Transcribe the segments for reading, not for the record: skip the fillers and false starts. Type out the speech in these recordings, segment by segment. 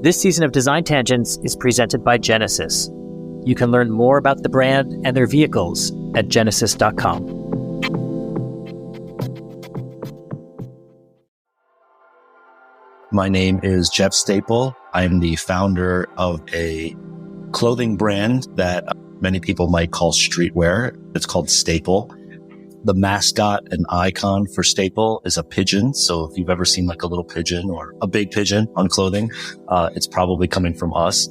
This season of Design Tangents is presented by Genesis. You can learn more about the brand and their vehicles at genesis.com. My name is Jeff Staple. I'm the founder of a clothing brand that many people might call streetwear. It's called Staple. The mascot and icon for Staple is a pigeon. So if you've ever seen like a little pigeon or a big pigeon on clothing, it's probably coming from us.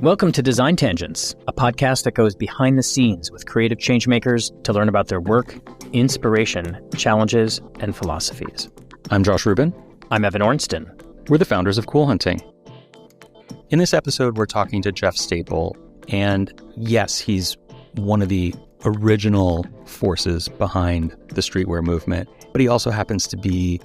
Welcome to Design Tangents, a podcast that goes behind the scenes with creative changemakers to learn about their work, inspiration, challenges, and philosophies. I'm Josh Rubin. I'm Evan Ornston. We're the founders of Cool Hunting. In this episode, we're talking to Jeff Staple, and yes, he's one of the original forces behind the streetwear movement, but he also happens to be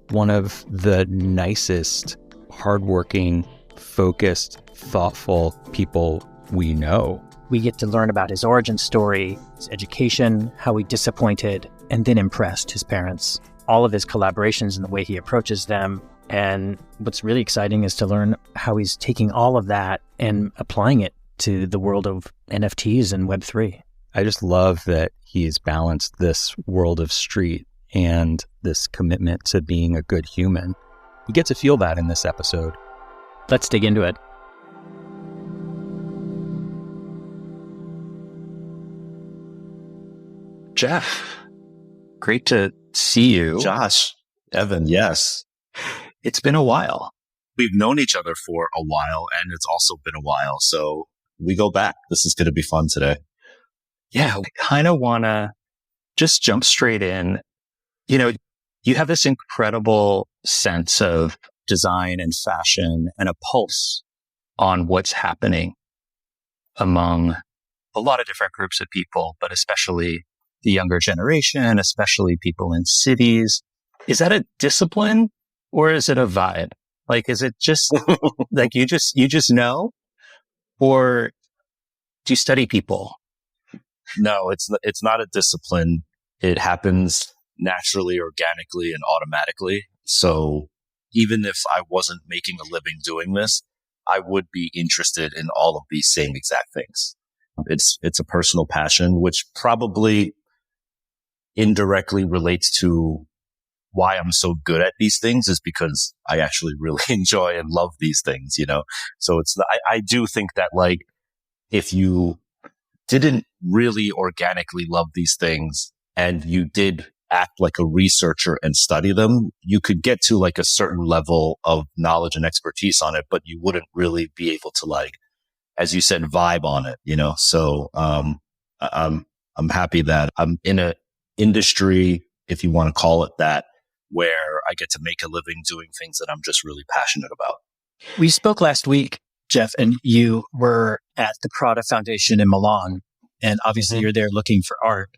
one of the nicest, hardworking, focused, thoughtful people we know. We get to learn about his origin story, his education, how he disappointed and then impressed his parents, all of his collaborations and the way he approaches them. And what's really exciting is to learn how he's taking all of that and applying it to the world of NFTs and Web3. I just love that he's balanced this world of street and this commitment to being a good human. We get to feel that in this episode. Let's dig into it. Jeff, great to see you. Josh, Evan, yes. It's been a while. We've known each other for a while, and it's also been a while. So we go back. This is going to be fun today. Yeah, I kind of want to just jump straight in. You know, you have this incredible sense of design and fashion and a pulse on what's happening among a lot of different groups of people, but especially the younger generation, especially people in cities. Is that a discipline or is it a vibe? Like, is it just like you just know, or do you study people? No, it's not a discipline. It happens naturally, organically, and automatically. So even if I wasn't making a living doing this, I would be interested in all of these same exact things. It's a personal passion, which probably indirectly relates to why I'm so good at these things, is because I actually really enjoy and love these things, you know? So I do think that, like, if you didn't really organically love these things and you did act like a researcher and study them, you could get to like a certain level of knowledge and expertise on it, but you wouldn't really be able to, like, as you said, vibe on it, you know? So, I'm happy that I'm in a industry, if you want to call it that, where I get to make a living doing things that I'm just really passionate about. We spoke last week, Jeff, and you were at the Prada Foundation in Milan, and obviously you're there looking for art.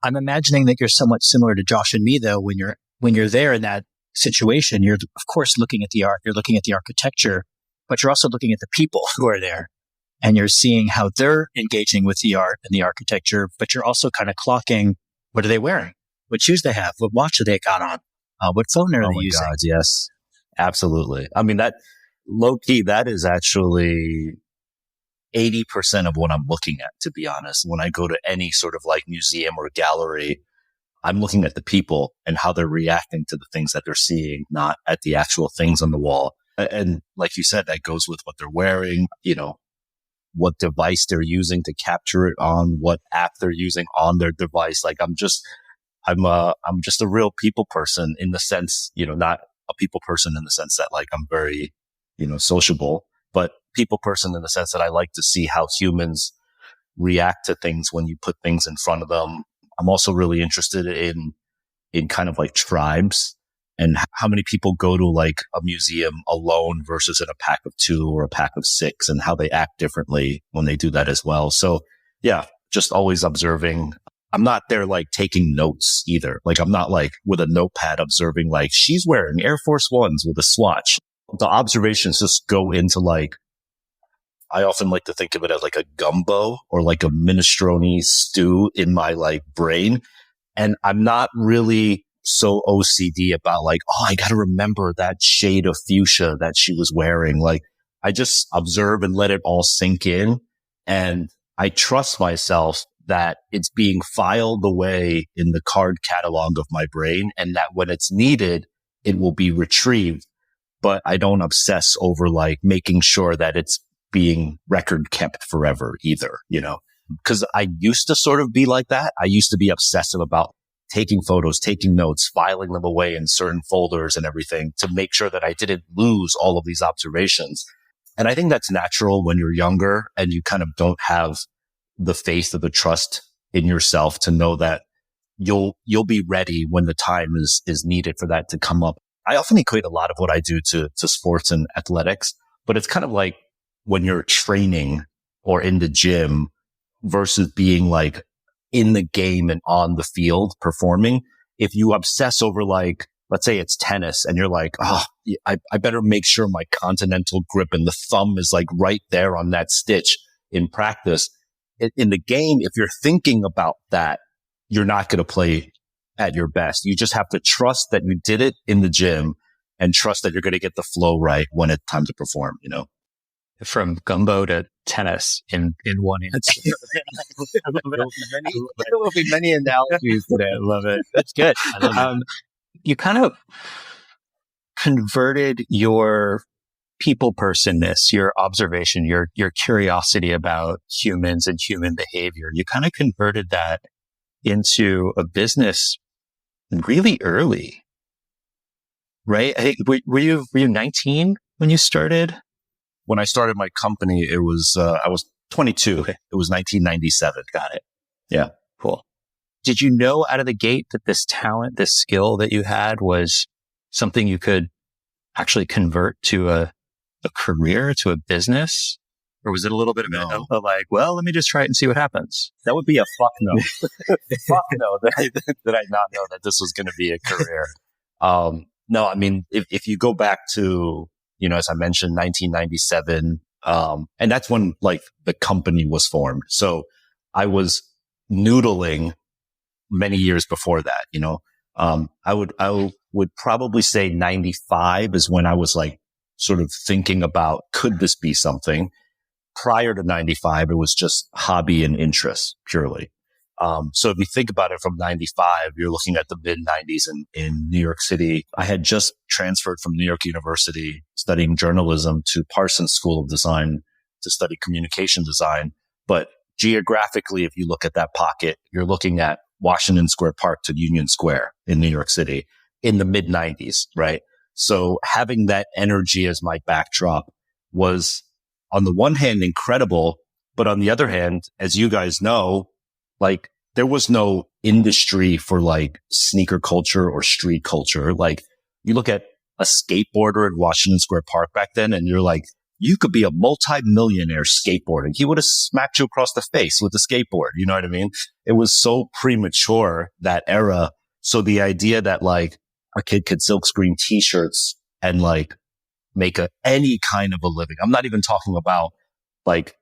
I'm imagining that you're somewhat similar to Josh and me, though. When you're there in that situation, you're of course looking at the art, you're looking at the architecture, but you're also looking at the people who are there, and you're seeing how they're engaging with the art and the architecture. But you're also kind of clocking, what are they wearing? What shoes they have? What watch do they got on? What phone are they using? God, yes, absolutely. I mean, that low key, that is actually 80% of what I'm looking at, to be honest. When I go to any sort of like museum or gallery, I'm looking at the people and how they're reacting to the things that they're seeing, not at the actual things on the wall. And like you said, that goes with what they're wearing, you know, what device they're using to capture it on, what app they're using on their device. Like, I'm just a real people person, in the sense, you know, not a people person in the sense that, like, I'm very, you know, sociable, but people person in the sense that I like to see how humans react to things when you put things in front of them. I'm also really interested in kind of like tribes and how many people go to like a museum alone versus in a pack of 2 or a pack of 6, and how they act differently when they do that as well. So yeah, just always observing. I'm not there like taking notes either. Like, I'm not like with a notepad observing like she's wearing Air Force Ones with a swatch. The observations just go into like, I often like to think of it as like a gumbo or like a minestrone stew in my like brain. And I'm not really so OCD about like, oh, I got to remember that shade of fuchsia that she was wearing. Like, I just observe and let it all sink in. And I trust myself that it's being filed away in the card catalog of my brain, and that when it's needed, it will be retrieved. But I don't obsess over like making sure that it's being record kept forever either, you know, because I used to sort of be like that. I used to be obsessive about taking photos, taking notes, filing them away in certain folders and everything to make sure that I didn't lose all of these observations. And I think that's natural when you're younger and you kind of don't have the faith or the trust in yourself to know that you'll be ready when the time is needed for that to come up. I often equate a lot of what I do to sports and athletics, but it's kind of like when you're training or in the gym versus being like in the game and on the field performing. If you obsess over like, let's say it's tennis and you're like, oh, I better make sure my continental grip and the thumb is like right there on that stitch in practice. In the game, if you're thinking about that, you're not going to play at your best. You just have to trust that you did it in the gym and trust that you're going to get the flow right when it's time to perform, you know? From gumbo to tennis in one answer. There will be many analogies today. I love it. That's good. You kind of converted your people personness, your observation, your curiosity about humans and human behavior. You kind of converted that into a business really early, right? I think, were you 19 when you started? When I started my company, it was, I was 22. Okay. It was 1997. Got it. Yeah. Cool. Did you know out of the gate that this talent, this skill that you had was something you could actually convert to a career, to a business? Or was it a little bit of like, well, let me just try it and see what happens? That would be a fuck no. Fuck no that I not know that this was going to be a career. No, I mean, if you go back to, you know, as I mentioned, 1997, and that's when like the company was formed. So I was noodling many years before that, you know. I would probably say 95 is when I was like sort of thinking about, could this be something? Prior to 95, it was just hobby and interest purely. So if you think about it from 95, you're looking at the mid 90s in New York City. I had just transferred from New York University studying journalism to Parsons School of Design to study communication design. But geographically, if you look at that pocket, you're looking at Washington Square Park to Union Square in New York City in the mid 90s, right? So having that energy as my backdrop was on the one hand incredible, but on the other hand, as you guys know, like there was no industry for like sneaker culture or street culture. Like you look at a skateboarder at Washington Square Park back then and you're like, you could be a multi-millionaire skateboarding. He would have smacked you across the face with a skateboard. You know what I mean? It was so premature, that era. So the idea that like a kid could silkscreen t-shirts and like make any kind of a living. I'm not even talking about like,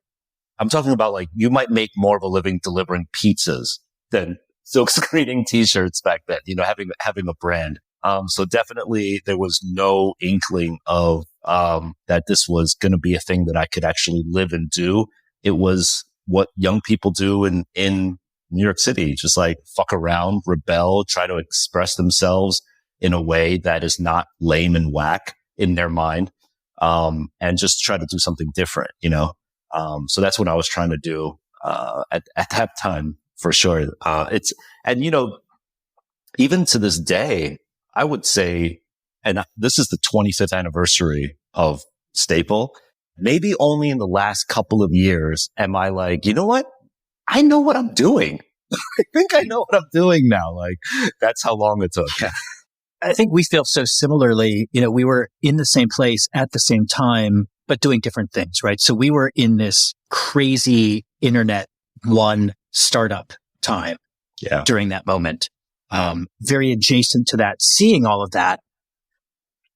I'm talking about like you might make more of a living delivering pizzas than silkscreening t-shirts back then, you know, having a brand. So definitely there was no inkling of, that this was going to be a thing that I could actually live and do. It was what young people do in New York City, just like fuck around, rebel, try to express themselves in a way that is not lame and whack in their mind. And just try to do something different, you know? So that's what I was trying to do, at that time for sure. And you know, even to this day, I would say, and this is the 25th anniversary of Staple. Maybe only in the last couple of years am I like, you know what? I know what I'm doing. I think I know what I'm doing now. Like that's how long it took. I think we feel so similarly. You know, we were in the same place at the same time, but doing different things, right? So we were in this crazy internet one startup time during that moment. Very adjacent to that, seeing all of that.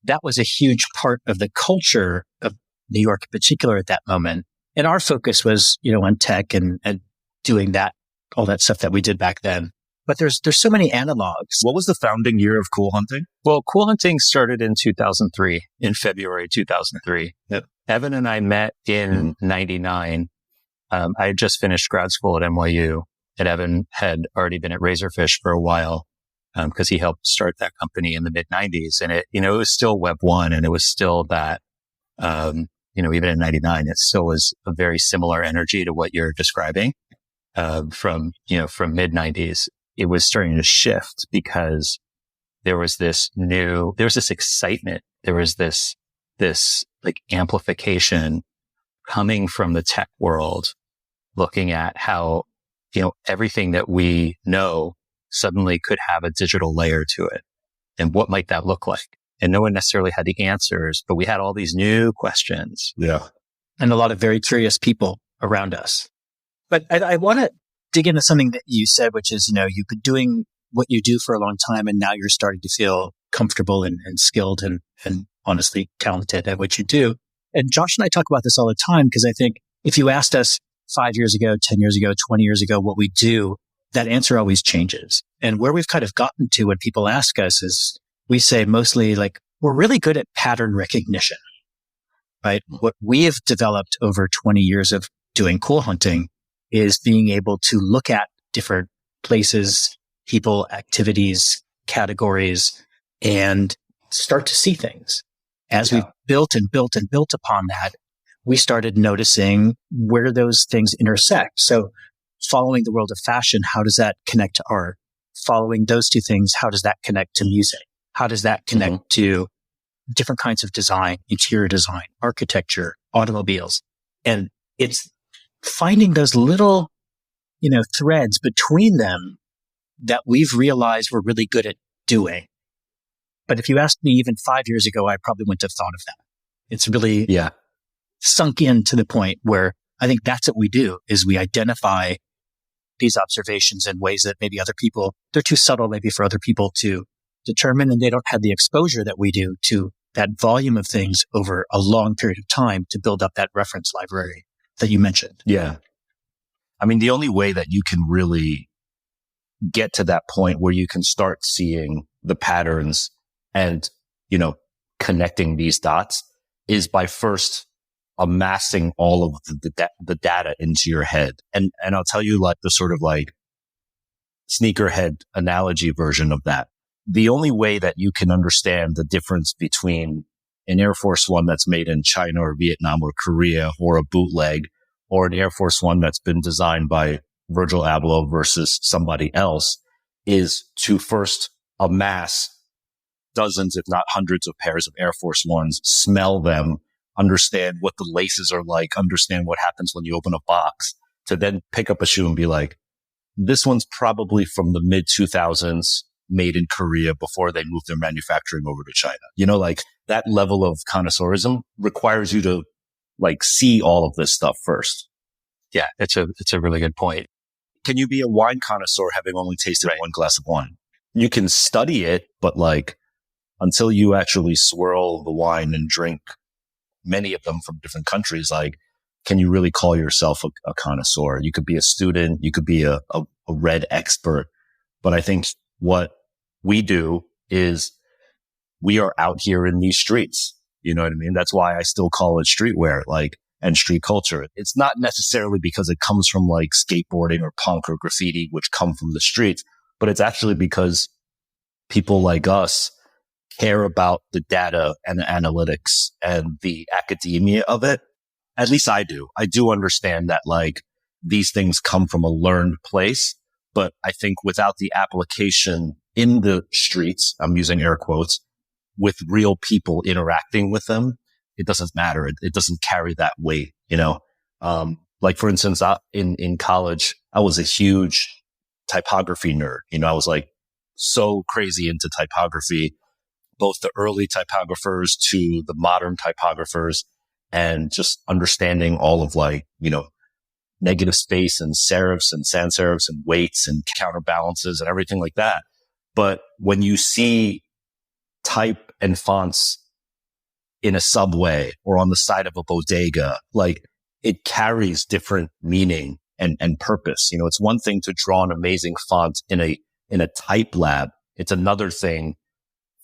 That was a huge part of the culture of New York in particular at that moment. And our focus was, you know, on tech and doing that, all that stuff that we did back then. but there's so many analogs. What was the founding year of Cool Hunting? Well, Cool Hunting started in 2003, in February 2003. Yep. Evan and I met in 99. I had just finished grad school at NYU, and Evan had already been at Razorfish for a while because he helped start that company in the mid 90s. And it was still Web 1, and it was still that, even in 99, it still was a very similar energy to what you're describing from mid 90s. It was starting to shift because there was this excitement. There was this like amplification coming from the tech world, looking at how, everything that we know suddenly could have a digital layer to it. And what might that look like? And no one necessarily had the answers, but we had all these new questions. Yeah. And a lot of very curious people around us. But I want to dig into something that you said, which is, you've been doing what you do for a long time, and now you're starting to feel comfortable and skilled and honestly talented at what you do. And Josh and I talk about this all the time because I think if you asked us 5 years ago, 10 years ago, 20 years ago, what we do, that answer always changes. And where we've kind of gotten to when people ask us is we say mostly like, we're really good at pattern recognition, right? What we have developed over 20 years of doing Cool Hunting is being able to look at different places, people, activities, categories, and start to see things. As we've built and built and built upon that, we started noticing where those things intersect. So following the world of fashion, how does that connect to art? Following those two things, how does that connect to music? How does that connect to different kinds of design, interior design, architecture, automobiles? And it's finding those little, threads between them that we've realized we're really good at doing. But if you asked me even 5 years ago, I probably wouldn't have thought of that. It's really sunk in to the point where I think that's what we do is we identify these observations in ways that maybe other people, they're too subtle maybe for other people to determine, and they don't have the exposure that we do to that volume of things over a long period of time to build up that reference library that you mentioned. Yeah. I mean, the only way that you can really get to that point where you can start seeing the patterns and, connecting these dots is by first amassing all of the data into your head. And I'll tell you like the sort of like sneakerhead analogy version of that. The only way that you can understand the difference between an Air Force One that's made in China or Vietnam or Korea or a bootleg or an Air Force One that's been designed by Virgil Abloh versus somebody else is to first amass dozens, if not hundreds of pairs of Air Force Ones, smell them, understand what the laces are like, understand what happens when you open a box, to then pick up a shoe and be like, this one's probably from the mid 2000s, made in Korea before they moved their manufacturing over to China. Like that level of connoisseurism requires you to like see all of this stuff first. Yeah, it's a really good point. Can you be a wine connoisseur having only tasted one glass of wine? You can study it, but like until you actually swirl the wine and drink many of them from different countries, like, can you really call yourself a connoisseur? You could be a student, you could be a red expert. But I think what we do is we are out here in these streets. You know what I mean? That's why I still call it streetwear, like, and street culture. It's not necessarily because it comes from like skateboarding or punk or graffiti, which come from the streets, but it's actually because people like us care about the data and the analytics and the academia of it. At least I do. I do understand that like these things come from a learned place, but I think without the application in the streets, I'm using air quotes, with real people interacting with them, it doesn't matter. It doesn't carry that weight, like for instance, in college, I was a huge typography nerd. I was like so crazy into typography, both the early typographers to the modern typographers, and just understanding all of like, negative space and serifs and sans serifs and weights and counterbalances and everything like that. But when you see type and fonts in a subway or on the side of a bodega, like it carries different meaning and purpose. It's one thing to draw an amazing font in a in a type lab, it's another thing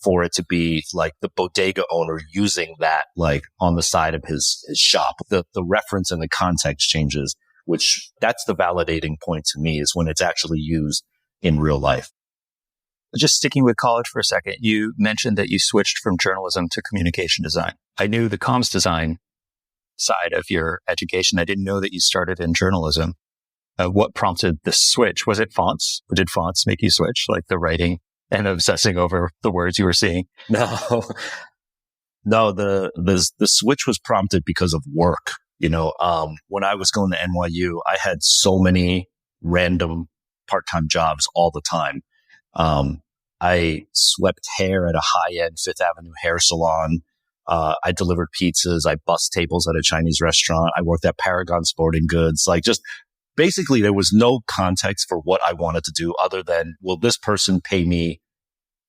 for it to be like the bodega owner using that like on the side of his shop. The reference and the context changes, which that's the validating point to me, is when it's actually used in real life. Just sticking with college for a second, you mentioned that you switched from journalism to communication design. I knew the comms design side of your education. I didn't know that you started in journalism. What prompted the switch? Was it fonts? Did fonts make you switch, like the writing and obsessing over the words you were seeing? No, the switch was prompted because of work. You know, when I was going to NYU, I had so many random part-time jobs all the time. I swept hair at a high-end Fifth Avenue hair salon. I delivered pizzas. I bussed tables at a Chinese restaurant. I worked at Paragon Sporting Goods. Like, just basically there was no context for what I wanted to do other than, will this person pay me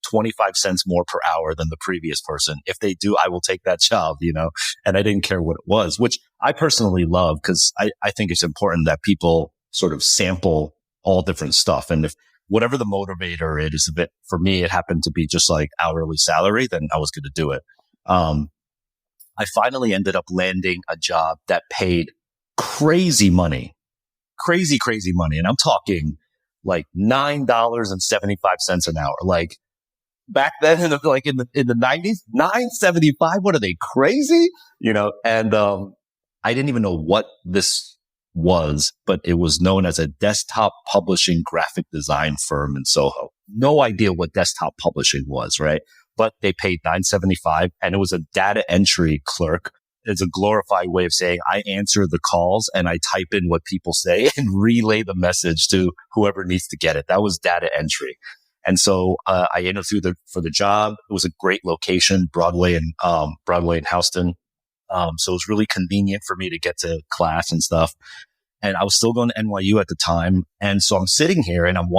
25 cents more per hour than the previous person? If they do, I will take that job, you know, and I didn't care what it was, which I personally love, because I think it's important that people sort of sample all different stuff. And if whatever the motivator it is a bit, for me, it happened to be just like hourly salary, then I was going to do it. I finally ended up landing a job that paid crazy money. And I'm talking like $9.75 an hour. Like back then in the 90s, $9.75. What are they, crazy? You know, and, I didn't even know what this was, but it was known as a desktop publishing graphic design firm in Soho. No idea what desktop publishing was, right? But they paid $9.75, and it was a data entry clerk. It's a glorified way of saying I answer the calls and I type in what people say and relay the message to whoever needs to get it. That was data entry. And so I interviewed for the job. It was a great location, Broadway and Houston. So it was really convenient for me to get to class and stuff. And I was still going to NYU at the time. And so I'm sitting here and I'm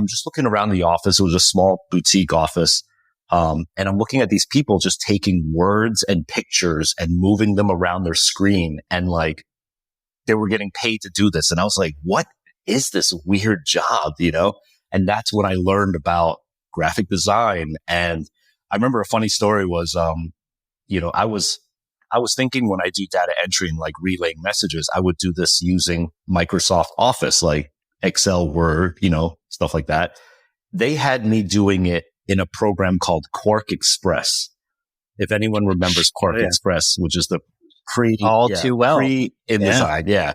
just looking around the office. It was a small boutique office. And I'm looking at these people just taking words and pictures and moving them around their screen. And like, they were getting paid to do this. And I was like, what is this weird job? You know? And that's when I learned about graphic design. And I remember a funny story was, you know, I was thinking when I do data entry and like relaying messages, I would do this using Microsoft Office, like Excel, Word, you know, stuff like that. They had me doing it in a program called Quark Express. If anyone remembers Quark Express, which is the too well InDesign. Yeah.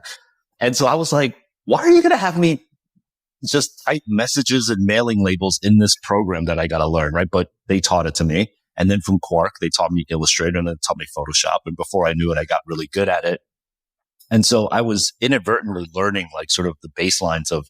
And so I was like, why are you going to have me just type messages and mailing labels in this program that I got to learn, right? But they taught it to me. And then from Quark, they taught me Illustrator and then taught me Photoshop. And before I knew it, I got really good at it. And so I was inadvertently learning like sort of the baselines of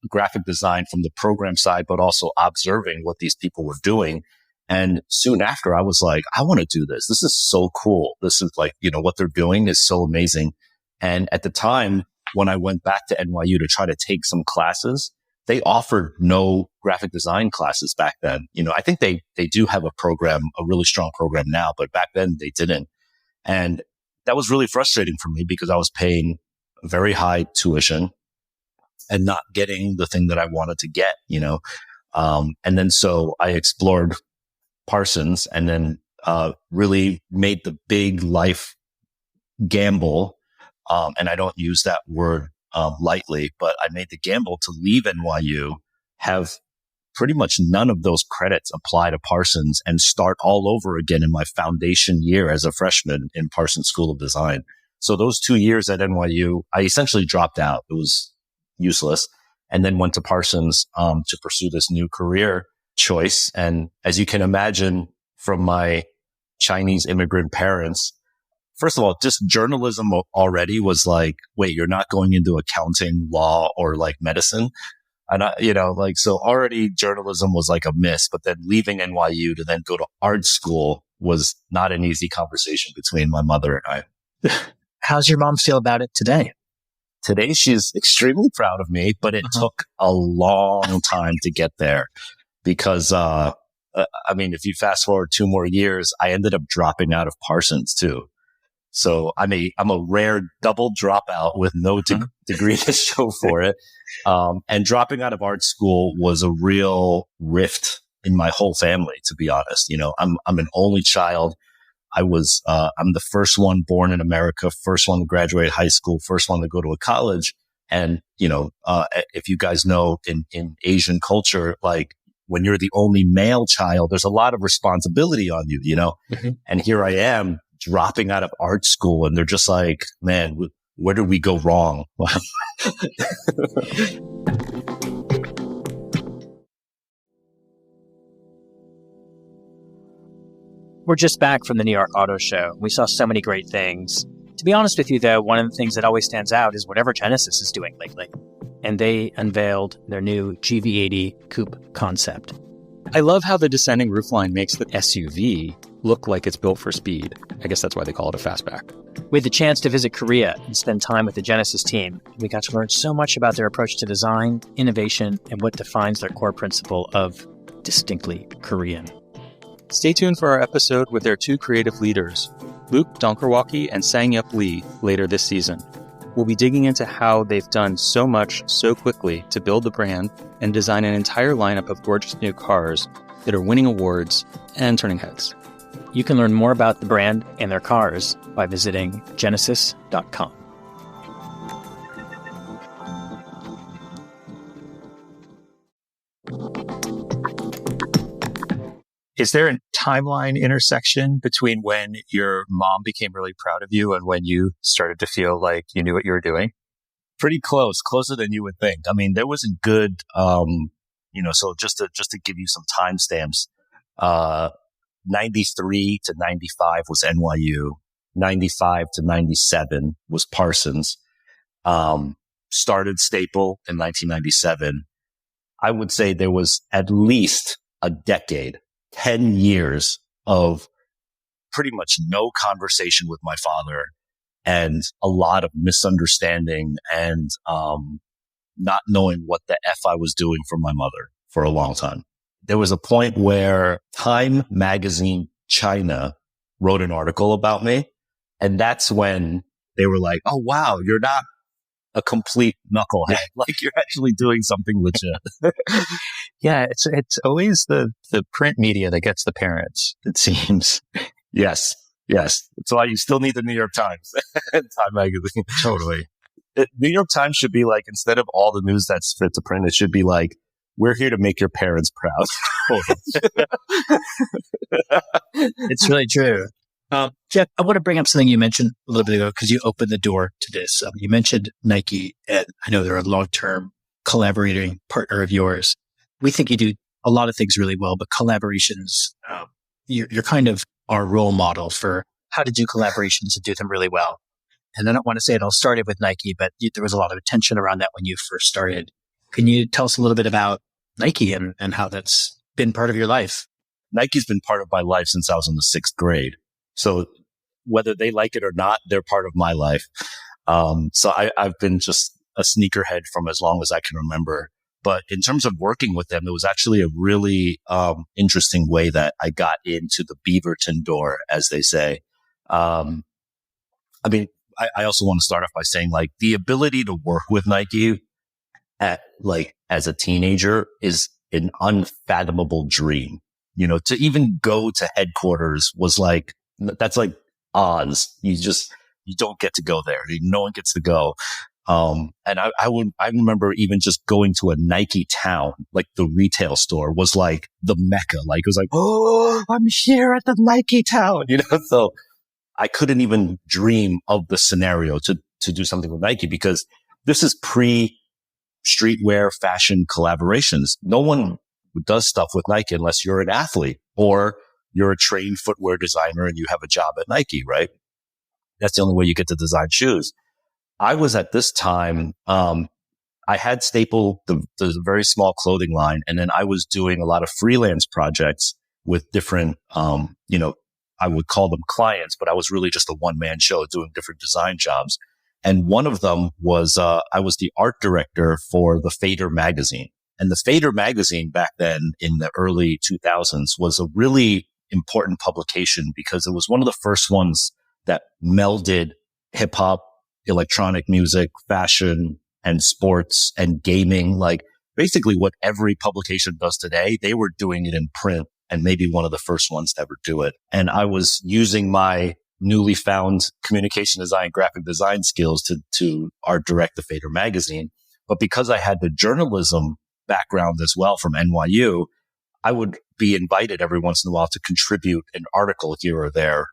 graphic design from the program side, but also observing what these people were doing. And soon after, I was like, I want to do this. This is so cool. This is like, you know, what they're doing is so amazing. And at the time, when I went back to NYU to try to take some classes, they offered no graphic design classes back then. You know, I think they do have a program, a really strong program now, but back then they didn't. And that was really frustrating for me because I was paying very high tuition and not getting the thing that I wanted to get, you know. And then so I explored Parsons and then really made the big life gamble. And I don't use that word lightly, but I made the gamble to leave NYU, have pretty much none of those credits apply to Parsons, and start all over again in my foundation year as a freshman in Parsons School of Design. So those 2 years at NYU, I essentially dropped out. It was useless. And then went to Parsons to pursue this new career choice. And as you can imagine from my Chinese immigrant parents, first of all, just journalism already was like, wait, you're not going into accounting, law, or like medicine. And you know, like, so already journalism was like a miss, but then leaving NYU to then go to art school was not an easy conversation between my mother and I. How's your mom feel about it today? Today, she's extremely proud of me, but it took a long time to get there because, I mean, if you fast forward 2 more years, I ended up dropping out of Parsons too. So I'm a rare double dropout with no degree to show for it. And dropping out of art school was a real rift in my whole family, to be honest. I'm an only child. I'm the first one born in America, first one to graduate high school, first one to go to a college. And, if you guys know in Asian culture, like when you're the only male child, there's a lot of responsibility on you, Mm-hmm. And here I am dropping out of art school and they're just like, man, where did we go wrong? We're just back from the New York Auto Show. We saw so many great things. To be honest with you, though, one of the things that always stands out is whatever Genesis is doing lately. And they unveiled their new GV80 coupe concept. I love how the descending roofline makes the SUV look like it's built for speed. I guess that's why they call it a fastback. We had the chance to visit Korea and spend time with the Genesis team. We got to learn so much about their approach to design, innovation, and what defines their core principle of distinctly Korean. Stay tuned for our episode with their two creative leaders, Luke Donkerwalkie and Sang-Yup Lee, later this season. We'll be digging into how they've done so much so quickly to build the brand and design an entire lineup of gorgeous new cars that are winning awards and turning heads. You can learn more about the brand and their cars by visiting genesis.com. Is there a timeline intersection between when your mom became really proud of you and when you started to feel like you knew what you were doing? Pretty closer than you would think. I mean, there was a good, so just to give you some timestamps, 93 to 95 was NYU, 95 to 97 was Parsons, started Staple in 1997. I would say there was at least a decade, 10 years of pretty much no conversation with my father and a lot of misunderstanding and not knowing what the F I was doing for my mother for a long time. There was a point where Time Magazine China wrote an article about me. And that's when they were like, oh, wow, you're not a complete knucklehead. Like you're actually doing something legit. Yeah, it's always the print media that gets the parents, it seems. Yes. That's why you still need the New York Times and Time Magazine. Totally. New York Times should be like, instead of all the news that's fit to print, it should be like, we're here to make your parents proud. It's really true. Jeff, I want to bring up something you mentioned a little bit ago because you opened the door to this. You mentioned Nike, and I know they're a long-term collaborating partner of yours. We think you do a lot of things really well, but collaborations, you're kind of our role model for how to do collaborations and do them really well. And I don't want to say it all started with Nike, but there was a lot of attention around that when you first started. Can you tell us a little bit about Nike and how that's been part of your life? Nike's been part of my life since I was in the 6th grade. So whether they like it or not, they're part of my life. So I've been just a sneakerhead from as long as I can remember. But in terms of working with them, it was actually a really interesting way that I got into the Beaverton door, as they say. I also want to start off by saying, like, the ability to work with Nike as a teenager is an unfathomable dream. To even go to headquarters was like, that's like Oz. You don't get to go there. No one gets to go. And I remember even just going to a Nike town, like the retail store was like the Mecca. Like it was like, oh, I'm here at the Nike town, so I couldn't even dream of the scenario to do something with Nike because this is pre streetwear fashion collaborations. No one does stuff with Nike unless you're an athlete or you're a trained footwear designer and you have a job at Nike, right? That's the only way you get to design shoes. I was at this time, I had Staple, the very small clothing line, and then I was doing a lot of freelance projects with different, I would call them clients, but I was really just a one-man show doing different design jobs. And one of them was, I was the art director for the Fader magazine. And the Fader magazine back then in the early 2000s was a really important publication because it was one of the first ones that melded hip hop, electronic music, fashion, and sports and gaming. Like basically what every publication does today, they were doing it in print and maybe one of the first ones to ever do it. And I was using my newly found communication design, graphic design skills to art direct the Fader magazine. But because I had the journalism background as well from NYU, I would be invited every once in a while to contribute an article here or there,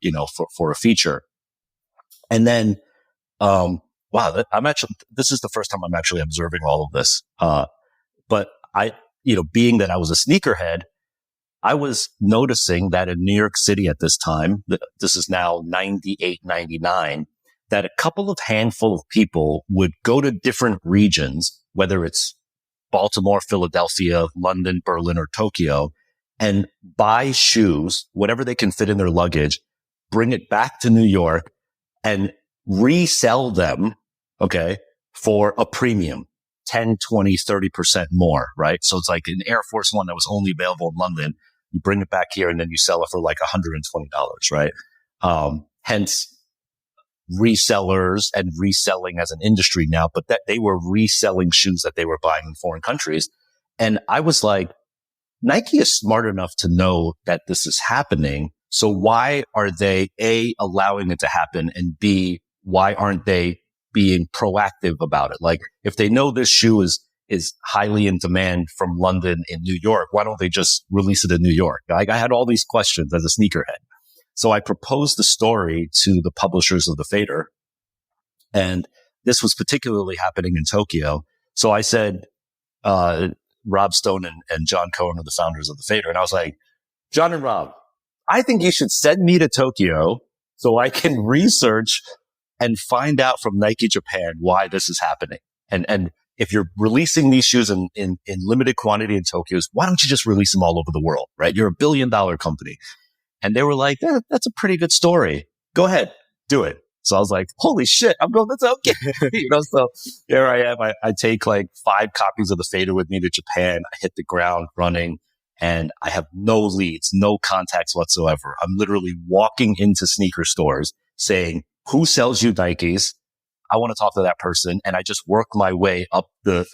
for a feature. And then, this is the first time I'm actually observing all of this. But being that I was a sneakerhead, I was noticing that in New York City at this time, this is now 98, 99, that a couple of handful of people would go to different regions, whether it's Baltimore, Philadelphia, London, Berlin, or Tokyo, and buy shoes, whatever they can fit in their luggage, bring it back to New York and resell them, for a premium, 10, 20, 30% more, right? So it's like an Air Force One that was only available in London. You bring it back here and then you sell it for like $120, right? Hence resellers and reselling as an industry now, but that they were reselling shoes that they were buying in foreign countries. And I was like, Nike is smart enough to know that this is happening. So why are they A, allowing it to happen, and B, why aren't they being proactive about it? Like if they know this shoe is highly in demand from London in New York, why don't they just release it in New York? I had all these questions as a sneakerhead. So I proposed the story to the publishers of the Fader. And this was particularly happening in Tokyo. So I said, Rob Stone and John Cohen are the founders of the Fader. And I was like, John and Rob, I think you should send me to Tokyo so I can research and find out from Nike Japan why this is happening. And if you're releasing these shoes in limited quantity in Tokyo, why don't you just release them all over the world, right? You're $1 billion company. And they were like, that's a pretty good story. Go ahead, do it. So I was like, holy shit, I'm going to Tokyo. So there I am. I take like 5 copies of the Fader with me to Japan. I hit the ground running and I have no leads, no contacts whatsoever. I'm literally walking into sneaker stores saying, who sells you Nikes? I want to talk to that person. And I just work my way up the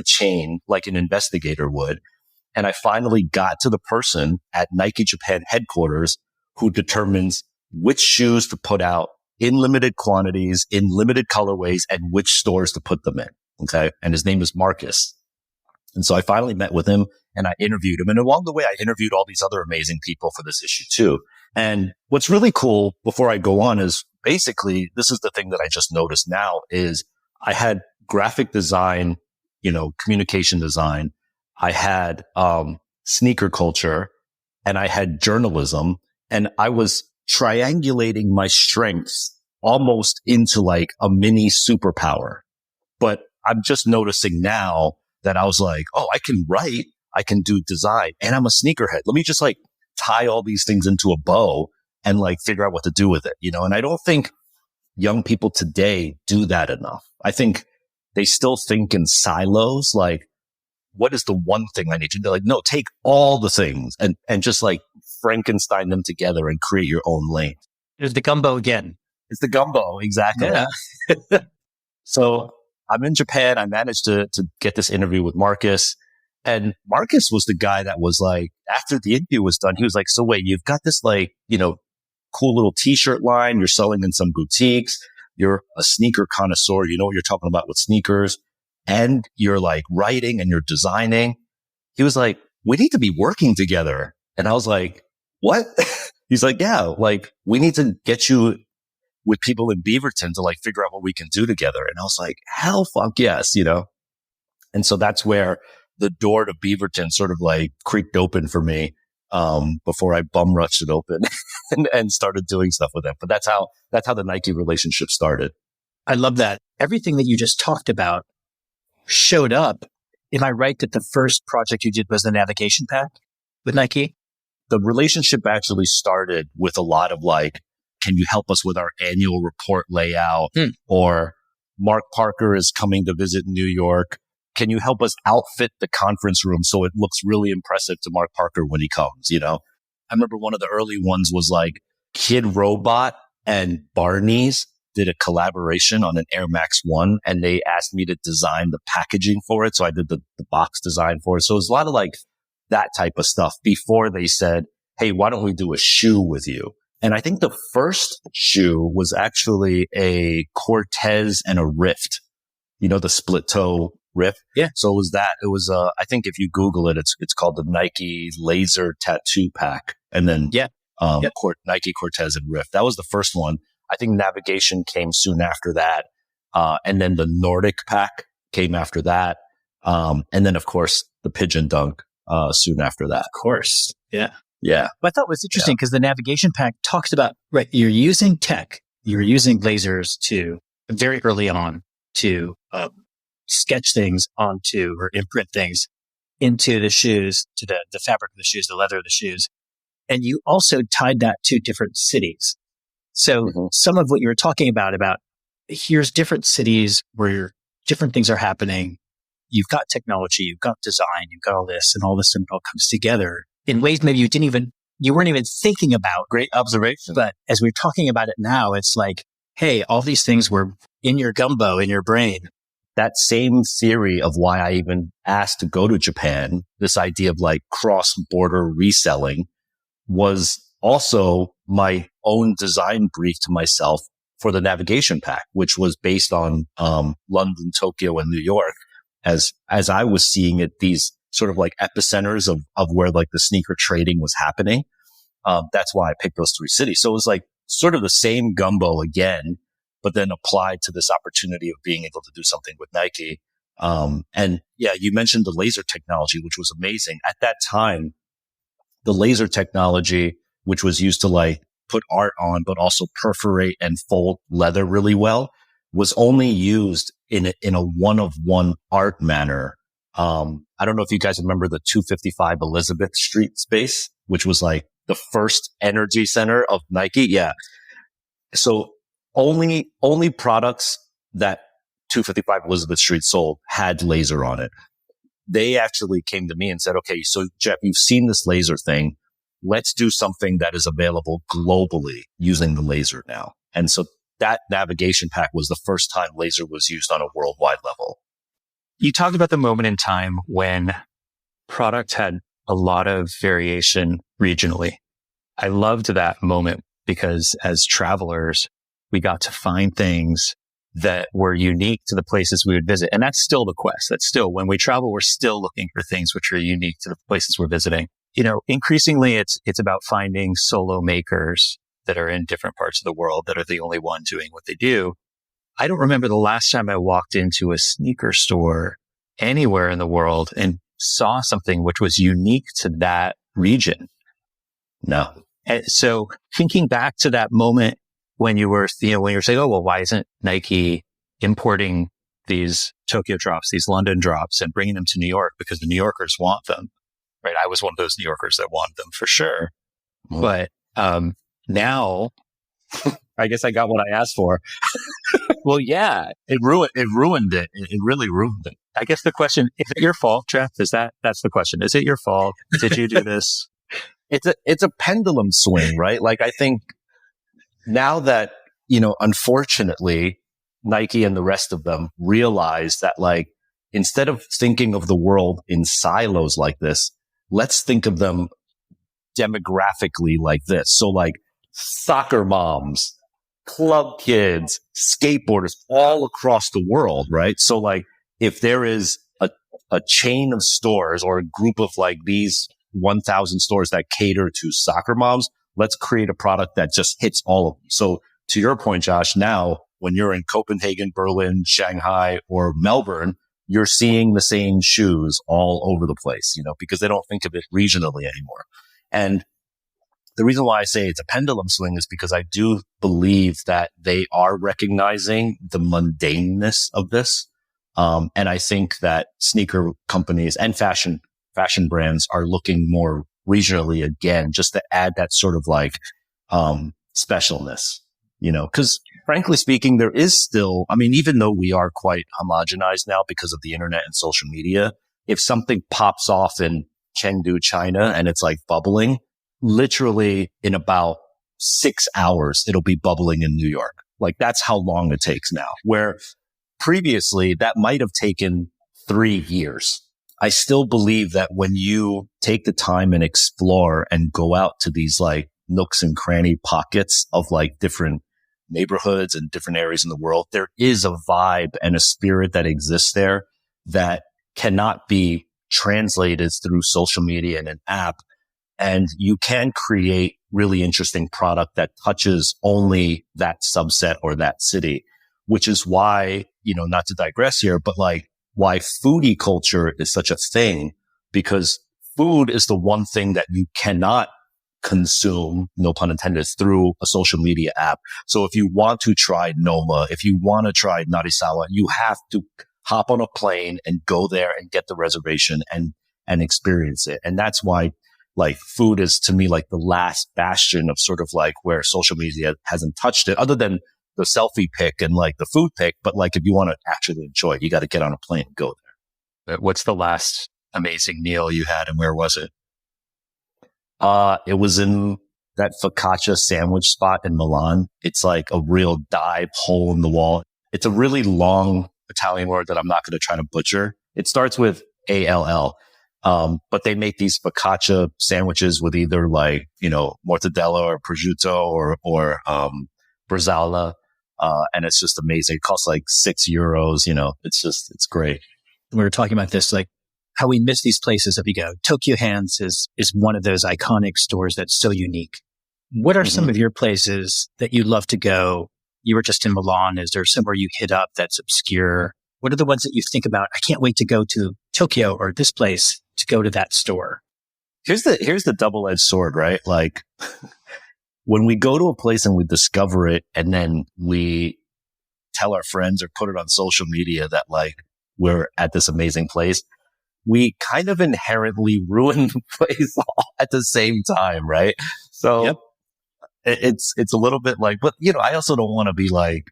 chain like an investigator would. And I finally got to the person at Nike Japan headquarters who determines which shoes to put out in limited quantities, in limited colorways, and which stores to put them in. Okay. And his name is Marcus. And so I finally met with him and I interviewed him. And along the way, I interviewed all these other amazing people for this issue too. And what's really cool before I go on is basically, this is the thing that I just noticed now is I had graphic design, communication design. I had, sneaker culture and I had journalism, and I was triangulating my strengths almost into like a mini superpower. But I'm just noticing now that I was like, oh, I can write, I can do design, and I'm a sneakerhead. Let me just like tie all these things into a bow and like figure out what to do with it, And I don't think young people today do that enough. I think they still think in silos, like, what is the one thing I need to do? Like, no, take all the things and just like Frankenstein them together and create your own lane. There's the gumbo again. It's the gumbo. Exactly. Yeah. So I'm in Japan. I managed to get this interview with Marcus, and Marcus was the guy that was like, after the interview was done, he was like, so wait, you've got this like, cool little t-shirt line. You're selling in some boutiques. You're a sneaker connoisseur. You know what you're talking about with sneakers. And you're like writing and you're designing. He was like, we need to be working together. And I was like, what? He's like, yeah, like we need to get you with people in Beaverton to like figure out what we can do together. And I was like, hell fuck yes, And so that's where the door to Beaverton sort of like creaked open for me, before I bum rushed it open and started doing stuff with them. But that's how the Nike relationship started. I love that. Everything that you just talked about showed up. Am I right that the first project you did was the navigation pack with Nike? The relationship actually started with a lot of like, can you help us with our annual report layout? Or Mark Parker is coming to visit New York. Can you help us outfit the conference room so it looks really impressive to Mark Parker when he comes? I remember one of the early ones was like Kid Robot and Barney's did a collaboration on an Air Max 1, and they asked me to design the packaging for it. So I did the box design for it. So it was a lot of like that type of stuff before they said, hey, why don't we do a shoe with you? And I think the first shoe was actually a Cortez and a Rift, the split toe Rift. Yeah. So it was that. It was, I think if you Google it, it's called the Nike Laser Tattoo Pack. And then, Nike Cortez and Rift. That was the first one. I think Navigation came soon after that. And then the Nordic Pack came after that. And then, of course, the Pigeon Dunk soon after that. Of course. Yeah. Yeah. But I thought it was interesting because the Navigation Pack talks about, right, you're using tech, you're using lasers to very early on to sketch things onto or imprint things into the shoes, to the fabric of the shoes, the leather of the shoes. And you also tied that to different cities. So some of what you were talking about here's different cities where different things are happening. You've got technology, you've got design, you've got all this, and all this all comes together in ways maybe you weren't even thinking about. Great observation. But as we're talking about it now, it's like, hey, all these things were in your gumbo, in your brain. That same theory of why I even asked to go to Japan, this idea of like cross-border reselling, was also my own design brief to myself for the Navigation Pack, which was based on London, Tokyo, and New York. As I was seeing it, these sort of like epicenters of where like the sneaker trading was happening. That's why I picked those three cities. So it was like sort of the same gumbo again, but then applied to this opportunity of being able to do something with Nike. And yeah, you mentioned the laser technology, which was amazing. At that time, the laser technology, which was used to like put art on, but also perforate and fold leather really well, was only used in a one-of-one art manner. I don't know if you guys remember the 255 Elizabeth Street space, which was like the first energy center of Nike. Yeah. So only products that 255 Elizabeth Street sold had laser on it. They actually came to me and said, okay, so Jeff, you've seen this laser thing. Let's do something that is available globally using the laser now. And so that Navigation Pack was the first time laser was used on a worldwide level. You talked about the moment in time when product had a lot of variation regionally. I loved that moment because as travelers, we got to find things that were unique to the places we would visit. And that's still the quest. That's still, when we travel, we're still looking for things which are unique to the places we're visiting. Increasingly, it's about finding solo makers that are in different parts of the world that are the only one doing what they do. I don't remember the last time I walked into a sneaker store anywhere in the world and saw something which was unique to that region. No. And so thinking back to that moment when you were saying, oh, well, why isn't Nike importing these Tokyo drops, these London drops, and bringing them to New York because the New Yorkers want them, right? I was one of those New Yorkers that wanted them for sure. Mm. But now I guess I got what I asked for. Well, yeah, it ruined it. It really ruined it. I guess the question, is it your fault, Jeff? That's the question. Is it your fault? Did you do this? It's a pendulum swing, right? Like, I think now that, unfortunately, Nike and the rest of them realize that, like, instead of thinking of the world in silos like this, let's think of them demographically like this. So like soccer moms, club kids, skateboarders all across the world, right? So like if there is a chain of stores or a group of like these 1,000 stores that cater to soccer moms, let's create a product that just hits all of them. So to your point, Josh, now when you're in Copenhagen, Berlin, Shanghai, or Melbourne, you're seeing the same shoes all over the place, because they don't think of it regionally anymore. And the reason why I say it's a pendulum swing is because I do believe that they are recognizing the mundaneness of this. And I think that sneaker companies and fashion brands are looking more regionally again, just to add that sort of like, specialness, cause frankly speaking, there is still, even though we are quite homogenized now because of the internet and social media, if something pops off in Chengdu, China, and it's like bubbling, literally in about 6 hours, it'll be bubbling in New York. Like that's how long it takes now, where previously that might have taken 3 years. I still believe that when you take the time and explore and go out to these like nooks and cranny pockets of like different neighborhoods and different areas in the world, there is a vibe and a spirit that exists there that cannot be translated through social media and an app. And you can create really interesting product that touches only that subset or that city, which is why, not to digress here, but like why foodie culture is such a thing, because food is the one thing that you cannot consume, no pun intended, through a social media app. So if you want to try Noma, if you want to try Narisawa, you have to hop on a plane and go there and get the reservation and experience it. And that's why like food is to me like the last bastion of sort of like where social media hasn't touched it, other than the selfie pic and like the food pic. But like if you want to actually enjoy it, you got to get on a plane and go there. What's the last amazing meal you had and where was it? It was in that focaccia sandwich spot in Milan. It's like a real dive hole in the wall. It's a really long Italian word that I'm not going to try to butcher. It starts with ALL. But they make these focaccia sandwiches with either like, mortadella or prosciutto or bresaola. And it's just amazing. It costs like €6. It's great. We were talking about this, like how we miss these places if you go. Tokyo Hands is one of those iconic stores that's so unique. What are some of your places that you love to go? You were just in Milan. Is there somewhere you hit up that's obscure? What are the ones that you think about? I can't wait to go to Tokyo or this place to go to that store. Here's the double-edged sword, right? Like when we go to a place and we discover it and then we tell our friends or put it on social media that like we're at this amazing place, we kind of inherently ruin the place all at the same time, right? So Yep. it's a little bit like, but I also don't want to be like,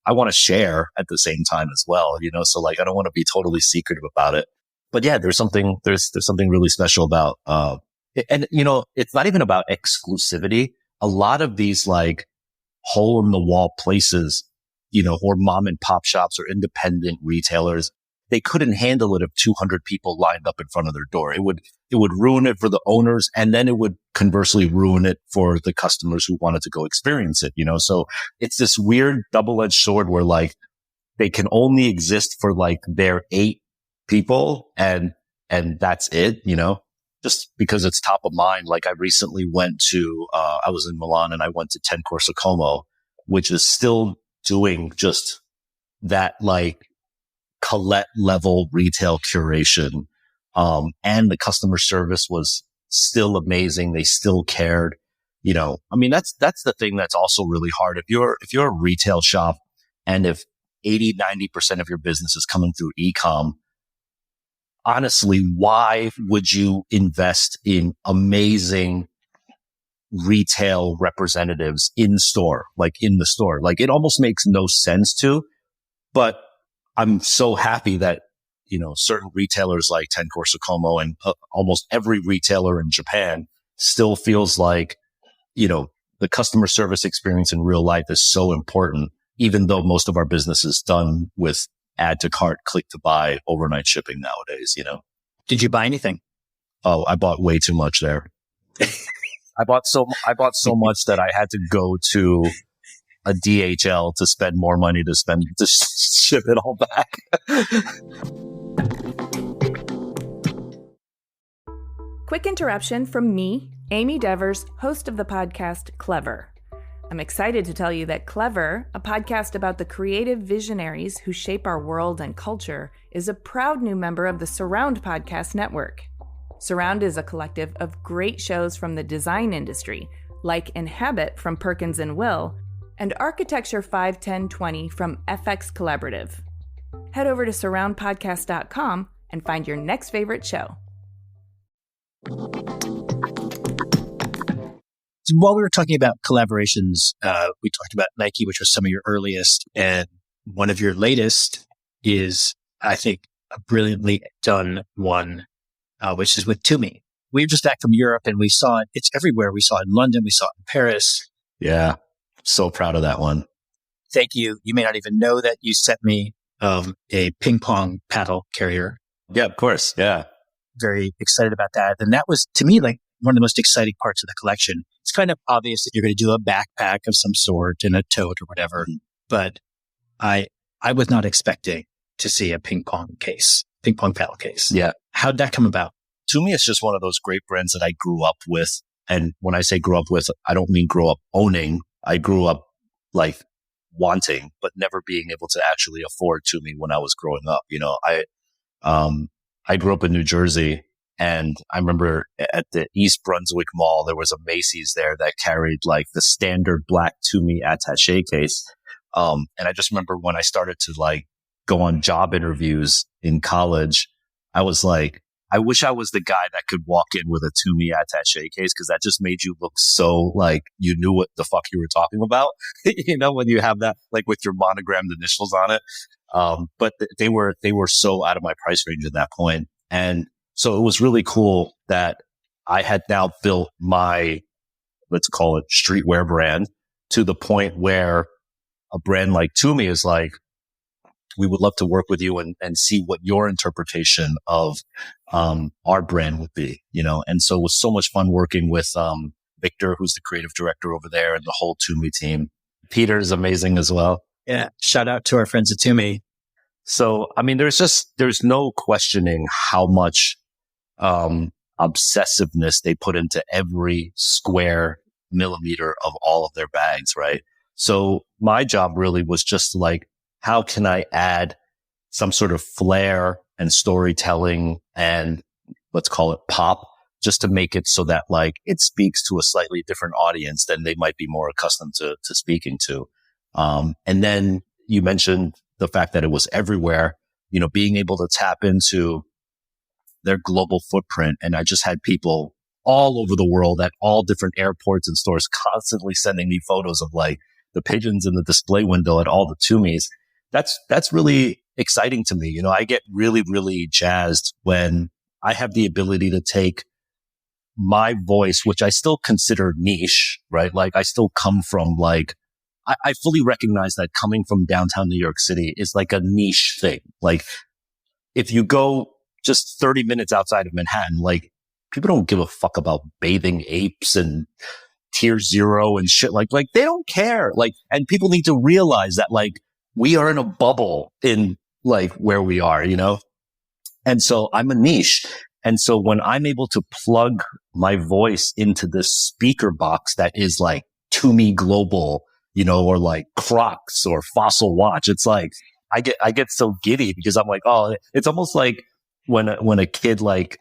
I want to share at the same time as well, so like I don't want to be totally secretive about it. But yeah, there's something really special about, and it's not even about exclusivity. A lot of these like hole in the wall places, or mom and pop shops or independent retailers, they couldn't handle it if 200 people lined up in front of their door. It would ruin it for the owners, and then it would conversely ruin it for the customers who wanted to go experience it, So it's this weird double-edged sword where like they can only exist for like their 8 people and that's it, just because it's top of mind. Like I recently went to, I was in Milan and I went to 10 Corso Como, which is still doing just that like Colette level retail curation. And the customer service was still amazing. They still cared, that's the thing that's also really hard. If you're a retail shop and if 80-90% of your business is coming through e-com, honestly, why would you invest in amazing retail representatives in the store? Like it almost makes no sense to, but I'm so happy that, certain retailers like 10 Corso Como and almost every retailer in Japan still feels like, the customer service experience in real life is so important, even though most of our business is done with add to cart, click to buy, overnight shipping nowadays, Did you buy anything? Oh, I bought way too much there. I bought so much that I had to go to a DHL to spend more money to ship it all back. Quick interruption from me, Amy Devers, host of the podcast Clever. I'm excited to tell you that Clever, a podcast about the creative visionaries who shape our world and culture, is a proud new member of the Surround Podcast Network. Surround is a collective of great shows from the design industry, like Inhabit from Perkins & Will, and Architecture 51020 from FX Collaborative. Head over to surroundpodcast.com and find your next favorite show. So while we were talking about collaborations, we talked about Nike, which was some of your earliest, and one of your latest is, I think, a brilliantly done one, which is with Tumi. We were just back from Europe and we saw it. It's everywhere. We saw it in London. We saw it in Paris. Yeah. So proud of that one. Thank you. You may not even know that you sent me a ping pong paddle carrier. Yeah, of course. Yeah. Very excited about that. And that was, to me, like one of the most exciting parts of the collection. It's kind of obvious that you're going to do a backpack of some sort and a tote or whatever. Mm-hmm. But I was not expecting to see a ping pong paddle case. Yeah. How'd that come about? To me, it's just one of those great brands that I grew up with. And when I say grew up with, I don't mean grow up owning. I grew up like wanting, but never being able to actually afford to me when I was growing up. You know, I grew up in New Jersey, and I remember at the East Brunswick Mall, there was a Macy's there that carried like the standard black Tumi attaché case. And I just remember when I started to like go on job interviews in college, I was like, I wish I was the guy that could walk in with a Tumi attaché case, because that just made you look so like you knew what the fuck you were talking about. You know, when you have that like with your monogrammed initials on it. But they were so out of my price range at that point. And so it was really cool that I had now built my, let's call it streetwear brand, to the point where a brand like Tumi is like, we would love to work with you and see what your interpretation of our brand would be, you know? And so it was so much fun working with Victor, who's the creative director over there, and the whole Tumi team. Peter is amazing as well. Yeah. Shout out to our friends at Tumi. So, I mean, there's no questioning how much obsessiveness they put into every square millimeter of all of their bags, right? So my job really was just like, how can I add some sort of flair and storytelling and let's call it pop, just to make it so that like it speaks to a slightly different audience than they might be more accustomed to speaking to. And then you mentioned the fact that it was everywhere, you know, being able to tap into their global footprint. And I just had people all over the world at all different airports and stores constantly sending me photos of like the pigeons in the display window at all the Tumis. That's really exciting to me. You know, I get really, really jazzed when I have the ability to take my voice, which I still consider niche, right? Like I still come from like, I fully recognize that coming from downtown New York City is like a niche thing. Like if you go just 30 minutes outside of Manhattan, like people don't give a fuck about bathing apes and Tier Zero and shit. Like they don't care. Like, and people need to realize that like we are in a bubble in like where we are, you know? And so I'm a niche. And so when I'm able to plug my voice into this speaker box that is like Tumi Global, you know, or like Crocs or Fossil Watch, it's like, I get so giddy because I'm like, oh, it's almost like when a kid like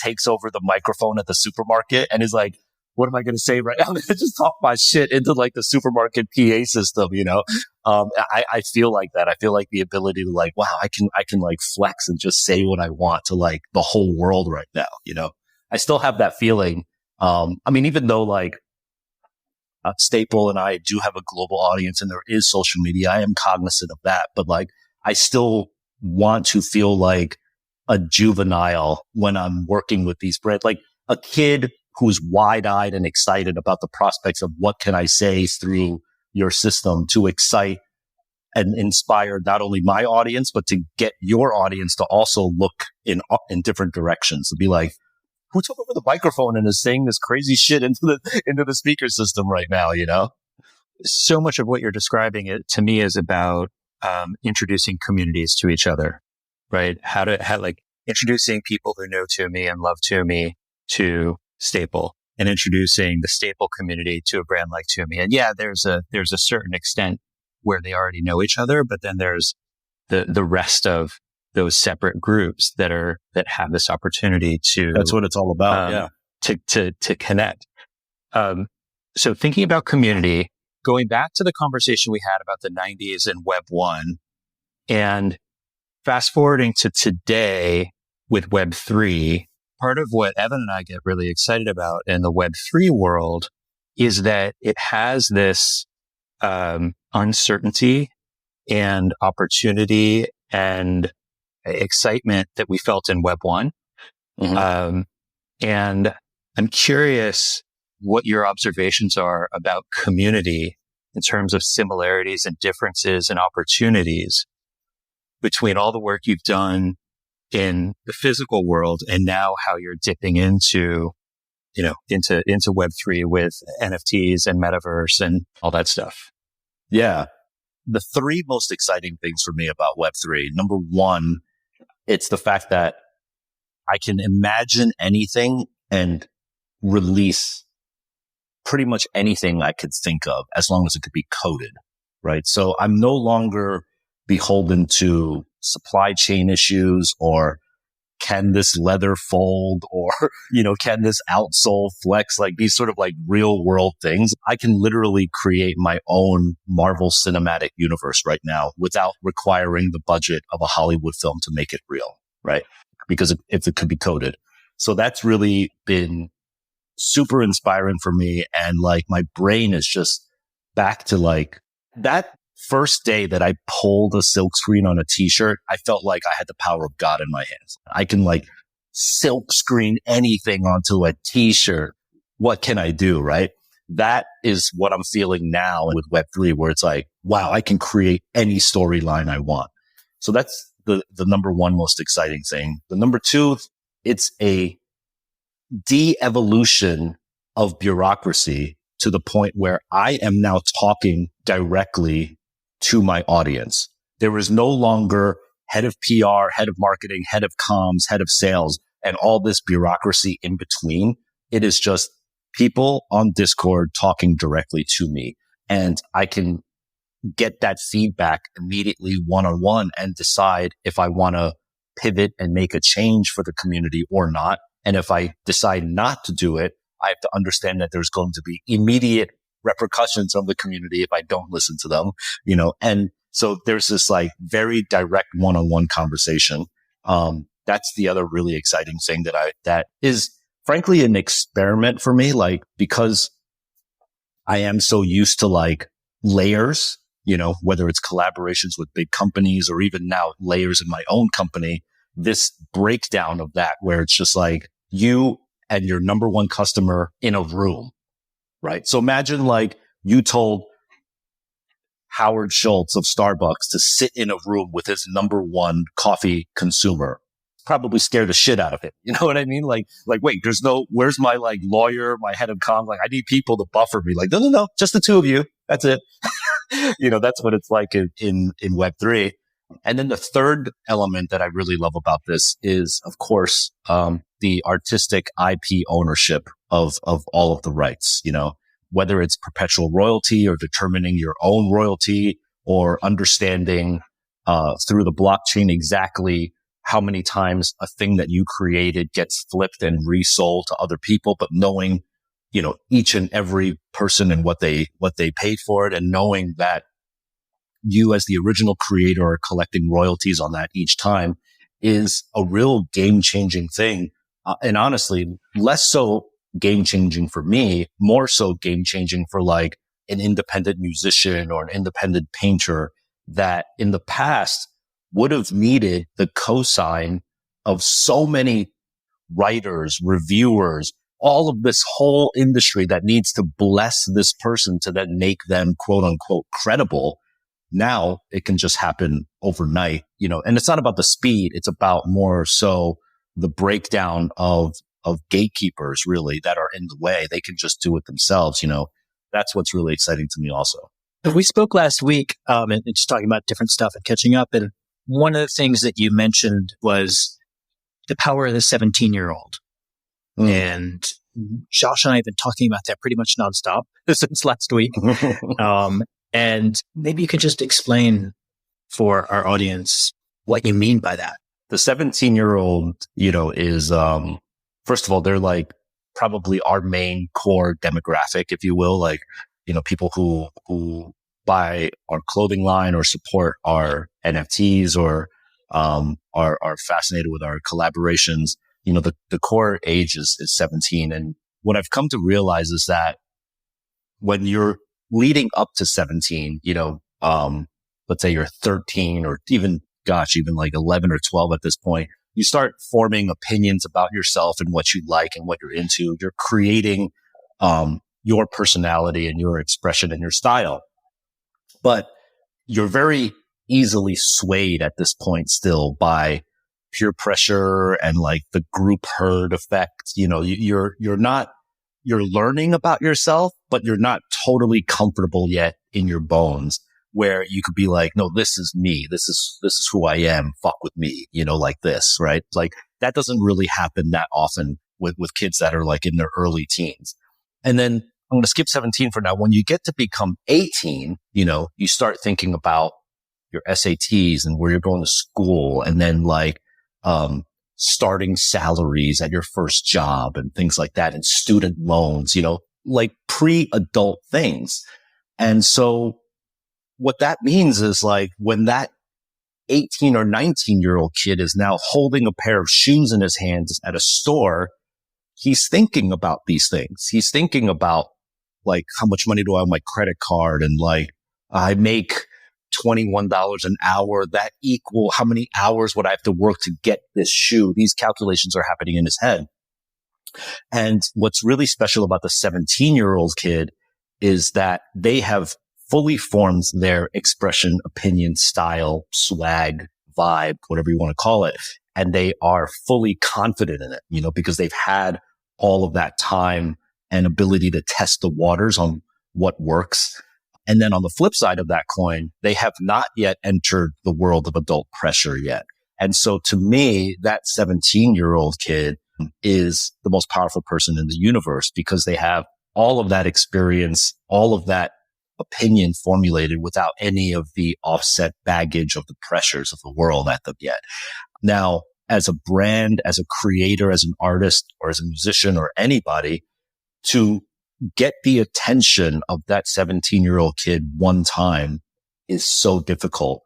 takes over the microphone at the supermarket and is like, what am I going to say right now? I'm going to just talk my shit into like the supermarket PA system, you know? I feel like that. I feel like the ability to like, wow, I can like flex and just say what I want to like the whole world right now, you know? I still have that feeling. I mean, even though like Staple and I do have a global audience and there is social media, I am cognizant of that, but like, I still want to feel like a juvenile when I'm working with these brands, like a kid who's wide-eyed and excited about the prospects of what can I say through your system to excite and inspire not only my audience, but to get your audience to also look in different directions, to be like, who took over the microphone and is saying this crazy shit into the speaker system right now, you know? So much of what you're describing it to me is about introducing communities to each other, right? How like introducing people who know Tumi and love Tumi to Staple, and introducing the Staple community to a brand like Tumi. And yeah, there's a certain extent where they already know each other, but then there's the rest of those separate groups that have this opportunity to. That's what it's all about. Yeah. To connect. So thinking about community, going back to the conversation we had about the 90s and Web 1, and fast forwarding to today with Web 3, part of what Evan and I get really excited about in the Web 3 world is that it has this uncertainty and opportunity and excitement that we felt in Web 1. Mm-hmm. And I'm curious, what your observations are about community in terms of similarities and differences and opportunities between all the work you've done in the physical world and now how you're dipping into Web3 with NFTs and metaverse and all that stuff. Yeah. The three most exciting things for me about Web3. Number one, it's the fact that I can imagine anything and release pretty much anything I could think of as long as it could be coded, right? So I'm no longer beholden to supply chain issues or can this leather fold or, can this outsole flex, like these sort of like real world things. I can literally create my own Marvel Cinematic Universe right now without requiring the budget of a Hollywood film to make it real, right? Because if it could be coded. So that's really been super inspiring for me. And like my brain is just back to like that first day that I pulled a silkscreen on a t-shirt, I felt like I had the power of God in my hands. I can like silkscreen anything onto a t-shirt. What can I do? Right. That is what I'm feeling now with Web3, where it's like, wow, I can create any storyline I want. So that's the number one most exciting thing. The number two, it's a de-evolution of bureaucracy to the point where I am now talking directly to my audience. There is no longer head of PR, head of marketing, head of comms, head of sales, and all this bureaucracy in between. It is just people on Discord talking directly to me. And I can get that feedback immediately one-on-one and decide if I want to pivot and make a change for the community or not. And if I decide not to do it, I have to understand that there's going to be immediate repercussions from the community if I don't listen to them, and so there's this like very direct one-on-one conversation. That's the other really exciting thing that is frankly an experiment for me, like, because I am so used to like layers, whether it's collaborations with big companies or even now layers in my own company, this breakdown of that where it's just like you and your number one customer in a room. Right. So imagine like you told Howard Schultz of Starbucks to sit in a room with his number one coffee consumer. Probably scare the shit out of him. You know what I mean? Like, wait, where's my like lawyer, my head of comm? Like, I need people to buffer me. Like, no, just the two of you. That's it. That's what it's like in Web3. And then the third element that I really love about this is, of course, the artistic IP ownership of all of the rights, whether it's perpetual royalty or determining your own royalty or understanding, through the blockchain exactly how many times a thing that you created gets flipped and resold to other people, but knowing, each and every person and what they paid for it, and knowing that you as the original creator are collecting royalties on that each time is a real game-changing thing. And honestly, less so game-changing for me, more so game-changing for like an independent musician or an independent painter that in the past would have needed the cosign of so many writers, reviewers, all of this whole industry that needs to bless this person to then make them quote unquote credible. Now it can just happen overnight, and it's not about the speed. It's about more so the breakdown of gatekeepers really that are in the way. They can just do it themselves. That's what's really exciting to me also. We spoke last week, and just talking about different stuff and catching up. And one of the things that you mentioned was the power of the 17-year-old. And Josh and I have been talking about that pretty much nonstop since last week. And maybe you could just explain for our audience what you mean by that. The 17-year-old, is, first of all, they're like probably our main core demographic, if you will, like, people who buy our clothing line or support our NFTs or, are fascinated with our collaborations. The core age is 17. And what I've come to realize is that when you're leading up to 17, let's say you're 13 or even like 11 or 12 at this point, you start forming opinions about yourself and what you like and what you're into. You're creating your personality and your expression and your style. But you're very easily swayed at this point still by peer pressure and like the group herd effect. You know, you're learning about yourself, but you're not totally comfortable yet in your bones where you could be like, no, this is me. This is who I am. Fuck with me, you know, like this, right? Like that doesn't really happen that often with kids that are like in their early teens. And then I'm going to skip 17 for now. When you get to become 18, you know, you start thinking about your SATs and where you're going to school, and then like, starting salaries at your first job and things like that, and student loans, you know, like pre-adult things. And so what that means is like when that 18 or 19-year-old kid is now holding a pair of shoes in his hands at a store, he's thinking about these things. He's thinking about like, how much money do I have on my credit card? And like, I make $21 an hour. That equal how many hours would I have to work to get this shoe? These calculations are happening in his head. And what's really special about the 17-year-old kid is that they have fully formed their expression, opinion, style, swag, vibe, whatever you want to call it. And they are fully confident in it, you know, because they've had all of that time and ability to test the waters on what works. And then on the flip side of that coin, they have not yet entered the world of adult pressure yet. And so to me, that 17-year-old kid is the most powerful person in the universe because they have all of that experience, all of that opinion formulated without any of the offset baggage of the pressures of the world at them yet. Now, as a brand, as a creator, as an artist, or as a musician, or anybody, to get the attention of that 17-year-old kid one time is so difficult.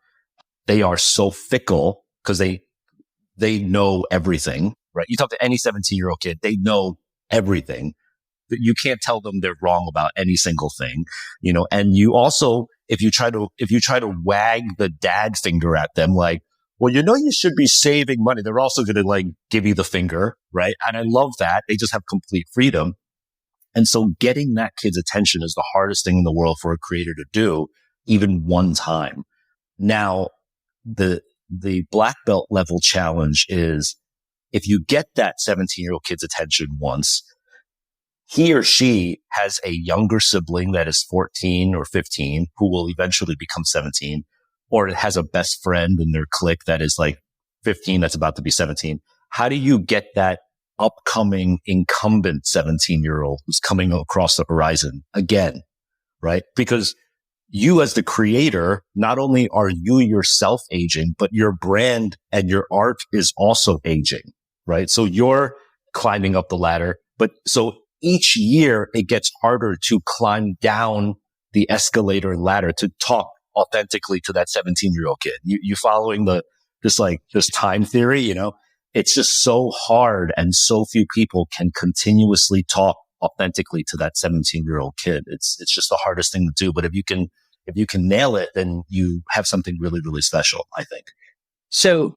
They are so fickle because they know everything, right? You talk to any 17-year-old kid, they know everything. You can't tell them they're wrong about any single thing, you know, and you also, if you try to wag the dad finger at them, like, well, you know, you should be saving money. They're also going to like give you the finger, right? And I love that. They just have complete freedom. And so getting that kid's attention is the hardest thing in the world for a creator to do, even one time. Now, the black belt level challenge is if you get that 17-year-old kid's attention once, he or she has a younger sibling that is 14 or 15 who will eventually become 17, or it has a best friend in their clique that is like 15 that's about to be 17. How do you get that upcoming incumbent 17-year-old who's coming across the horizon again, right? Because you as the creator, not only are you yourself aging, but your brand and your art is also aging, right? So you're climbing up the ladder, but so each year it gets harder to climb down the escalator and ladder to talk authentically to that 17-year-old kid. You following this time theory, you know? It's just so hard, and so few people can continuously talk authentically to that 17-year-old kid. It's just the hardest thing to do. But if you can nail it, then you have something really, really special, I think. So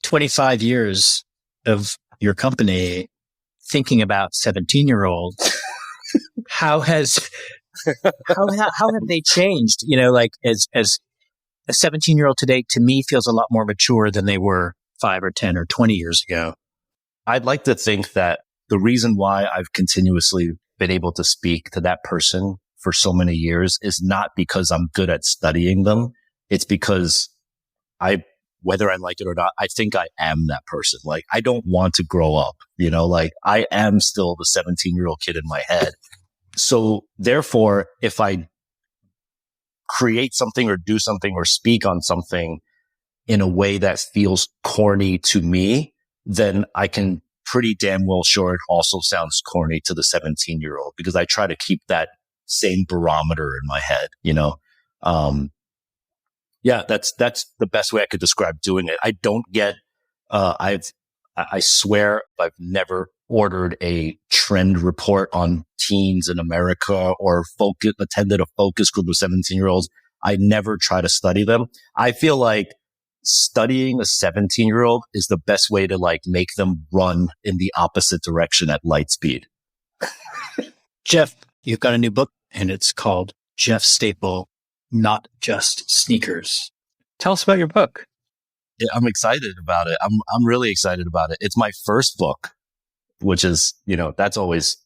25 years of your company thinking about 17-year-olds, how have they changed? You know, like as a 17-year-old today, to me, feels a lot more mature than they were 5 or 10 or 20 years ago. I'd like to think that the reason why I've continuously been able to speak to that person for so many years is not because I'm good at studying them. It's because whether I like it or not, I think I am that person. Like, I don't want to grow up, you know, like I am still the 17-year-old kid in my head. So therefore, if I create something or do something or speak on something in a way that feels corny to me, then I can pretty damn well sure it also sounds corny to the 17-year-old because I try to keep that same barometer in my head, you know? Yeah, that's the best way I could describe doing it. I don't get, I swear I've never ordered a trend report on teens in America or attended a focus group of 17-year-olds. I never try to study them. I feel like studying a 17-year-old is the best way to like make them run in the opposite direction at light speed. Jeff, you've got a new book and it's called Jeff Staple, Not Just Sneakers. Tell us about your book. Yeah, I'm excited about it. I'm really excited about it. It's my first book, which is, that's always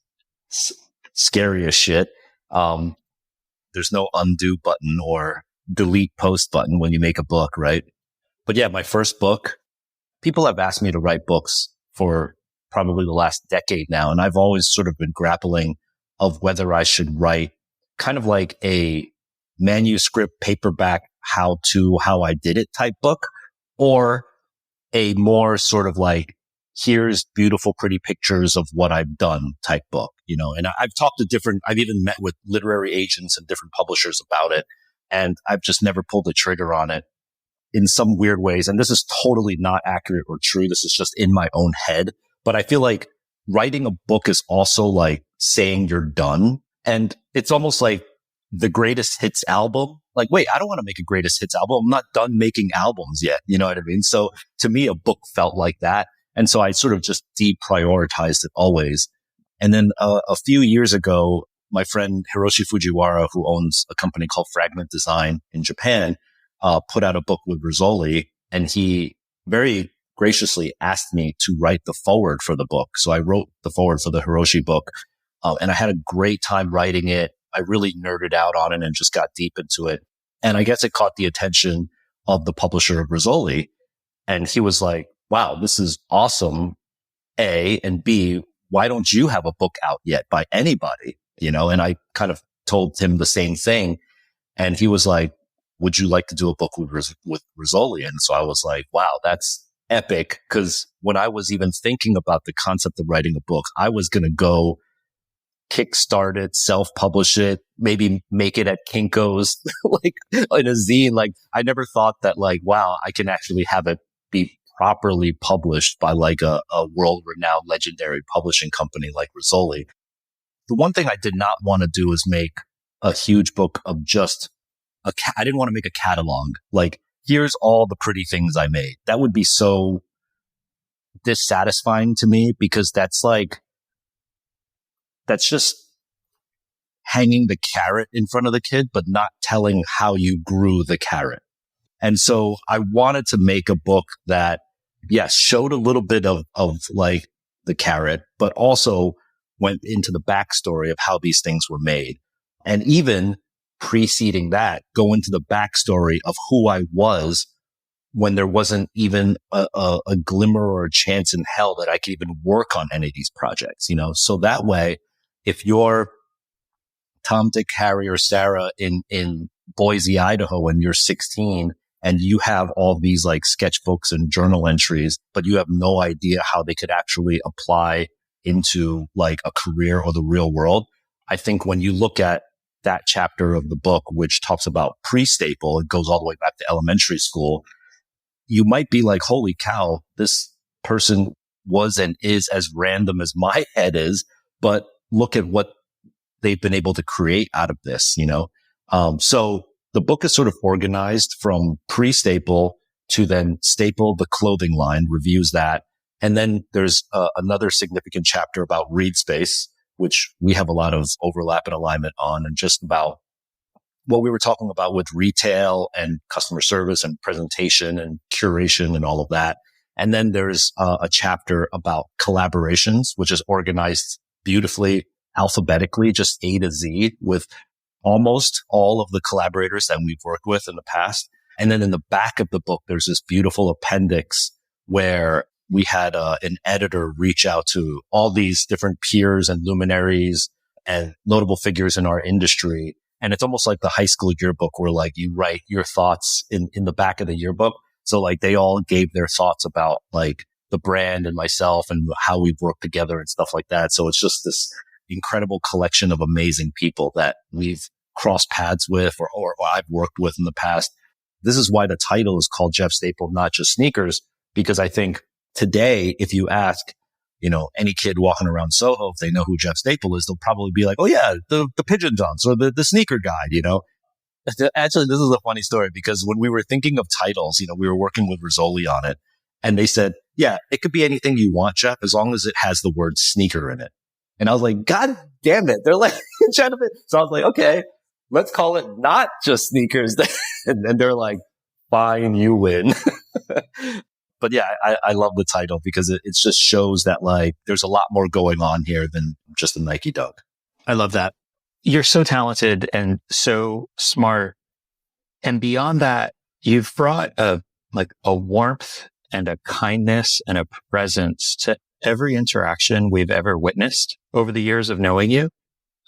scary as shit. There's no undo button or delete post button when you make a book, right? But yeah, my first book, people have asked me to write books for probably the last decade now. And I've always sort of been grappling of whether I should write kind of like a manuscript paperback how I did it type book, or a more sort of like, here's beautiful, pretty pictures of what I've done type book, and I've even met with literary agents and different publishers about it. And I've just never pulled the trigger on it in some weird ways. And this is totally not accurate or true. This is just in my own head. But I feel like writing a book is also like saying you're done. And it's almost like the greatest hits album. Like, wait, I don't want to make a greatest hits album. I'm not done making albums yet. You know what I mean? So to me, a book felt like that. And so I sort of just deprioritized it always. And then a few years ago, my friend Hiroshi Fujiwara, who owns a company called Fragment Design in Japan, put out a book with Rizzoli, and he very graciously asked me to write the foreword for the book. So I wrote the foreword for the Hiroshi book, and I had a great time writing it. I really nerded out on it and just got deep into it. And I guess it caught the attention of the publisher of Rizzoli. And he was like, wow, this is awesome, A, and B, why don't you have a book out yet by anybody? And I kind of told him the same thing. And he was like, would you like to do a book with Rizzoli? And so I was like, wow, that's epic. Because when I was even thinking about the concept of writing a book, I was going to go kickstart it, self-publish it, maybe make it at Kinko's, like in a zine. Like, I never thought that, like, wow, I can actually have it be properly published by like a world-renowned legendary publishing company like Rizzoli. The one thing I did not want to do is make a huge book of just I didn't want to make a catalog. Like, here's all the pretty things I made. That would be so dissatisfying to me, because that's just hanging the carrot in front of the kid, but not telling how you grew the carrot. And so I wanted to make a book that, yes, showed a little bit of like the carrot, but also went into the backstory of how these things were made. And even preceding that, go into the backstory of who I was when there wasn't even a glimmer or a chance in hell that I could even work on any of these projects, So that way, if you're Tom, Dick, Harry, or Sarah in Boise, Idaho, and you're 16, and you have all these like sketchbooks and journal entries, but you have no idea how they could actually apply into like a career or the real world. I think when you look at that chapter of the book, which talks about pre-staple, it goes all the way back to elementary school. You might be like, holy cow, this person was and is as random as my head is, but look at what they've been able to create out of this, So the book is sort of organized from pre-staple to then staple, the clothing line, reviews that. And then there's another significant chapter about read space, which we have a lot of overlap and alignment on, and just about what we were talking about with retail and customer service and presentation and curation and all of that. And then there's a chapter about collaborations, which is organized beautifully, alphabetically, just A to Z, with almost all of the collaborators that we've worked with in the past. And then in the back of the book, there's this beautiful appendix where we had an editor reach out to all these different peers and luminaries and notable figures in our industry. And it's almost like the high school yearbook where like you write your thoughts in the back of the yearbook. So like they all gave their thoughts about like the brand and myself and how we've worked together and stuff like that. So it's just this incredible collection of amazing people that we've crossed paths with or I've worked with in the past. This is why the title is called Jeff Staple, Not Just Sneakers, because I think today, if you ask, any kid walking around Soho, if they know who Jeff Staple is, they'll probably be like, oh yeah, the Pigeon Johns or the sneaker guy, Actually, this is a funny story because when we were thinking of titles, we were working with Rizzoli on it and they said, yeah, it could be anything you want, Jeff, as long as it has the word sneaker in it. And I was like, God damn it, they're like trying to fit. So I was like, okay, let's call it not just sneakers. And they're like, fine, you win. But yeah, I love the title because it just shows that like there's a lot more going on here than just a Nike Dunk. I love that. You're so talented and so smart. And beyond that, you've brought a warmth and a kindness and a presence to every interaction we've ever witnessed over the years of knowing you.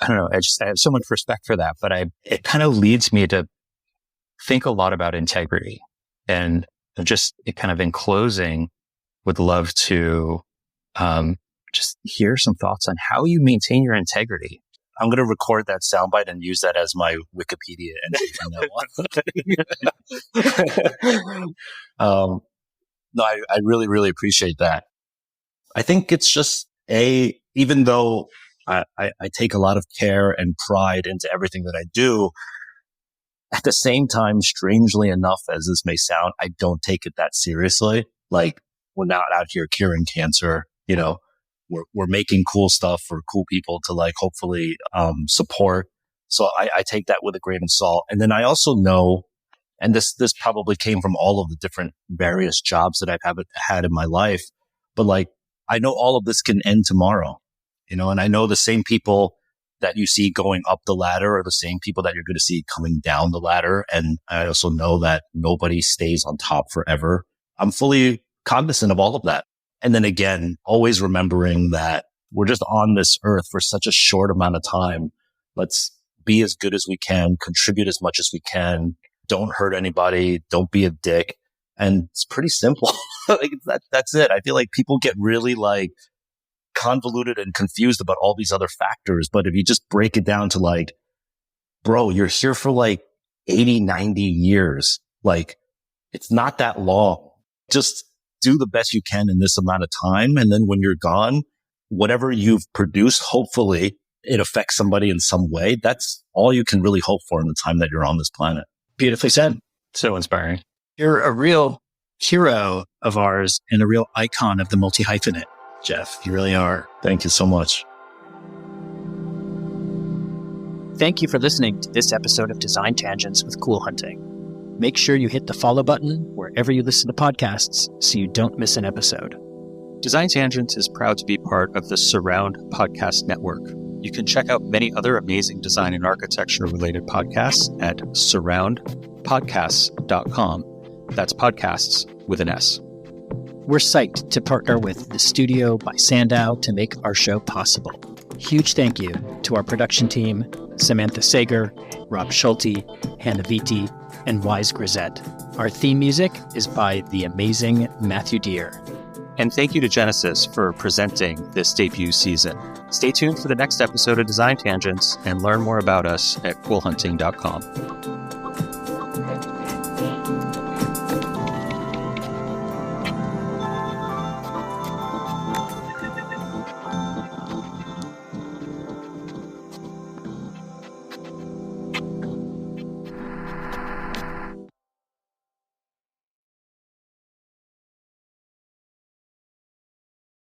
I don't know. I have so much respect for that, but it kind of leads me to think a lot about integrity. And just kind of in closing, would love to just hear some thoughts on how you maintain your integrity. I'm going to record that soundbite and use that as my Wikipedia entry from that one. No, I really, really appreciate that. I think it's just even though I take a lot of care and pride into everything that I do, at the same time, strangely enough, as this may sound, I don't take it that seriously. Like, we're not out here curing cancer, you know, we're making cool stuff for cool people to like, hopefully, support. So I take that with a grain of salt. And then I also know, and this probably came from all of the different various jobs that I've had in my life, but like, I know all of this can end tomorrow, you know, and I know the same people that you see going up the ladder are the same people that you're going to see coming down the ladder. And I also know that nobody stays on top forever. I'm fully cognizant of all of that. And then again, always remembering that we're just on this earth for such a short amount of time. Let's be as good as we can, contribute as much as we can. Don't hurt anybody. Don't be a dick. And it's pretty simple. Like, that's it. I feel like people get really like convoluted and confused about all these other factors. But if you just break it down to like, bro, you're here for like 80, 90 years. Like, it's not that long. Just do the best you can in this amount of time. And then when you're gone, whatever you've produced, hopefully it affects somebody in some way. That's all you can really hope for in the time that you're on this planet. Beautifully said. So inspiring. You're a real hero of ours and a real icon of the multi-hyphenate, Jeff. You really are. Thank you so much. Thank you for listening to this episode of Design Tangents with Cool Hunting. Make sure you hit the follow button wherever you listen to podcasts so you don't miss an episode. Design Tangents is proud to be part of the Surround Podcast Network. You can check out many other amazing design and architecture related podcasts at surroundpodcasts.com. That's podcasts with an S. We're psyched to partner with The Studio by Sandow to make our show possible. Huge thank you to our production team, Samantha Sager, Rob Schulte, Hannah Vitti, and Wise Grisette. Our theme music is by the amazing Matthew Deere. And thank you to Genesis for presenting this debut season. Stay tuned for the next episode of Design Tangents and learn more about us at coolhunting.com.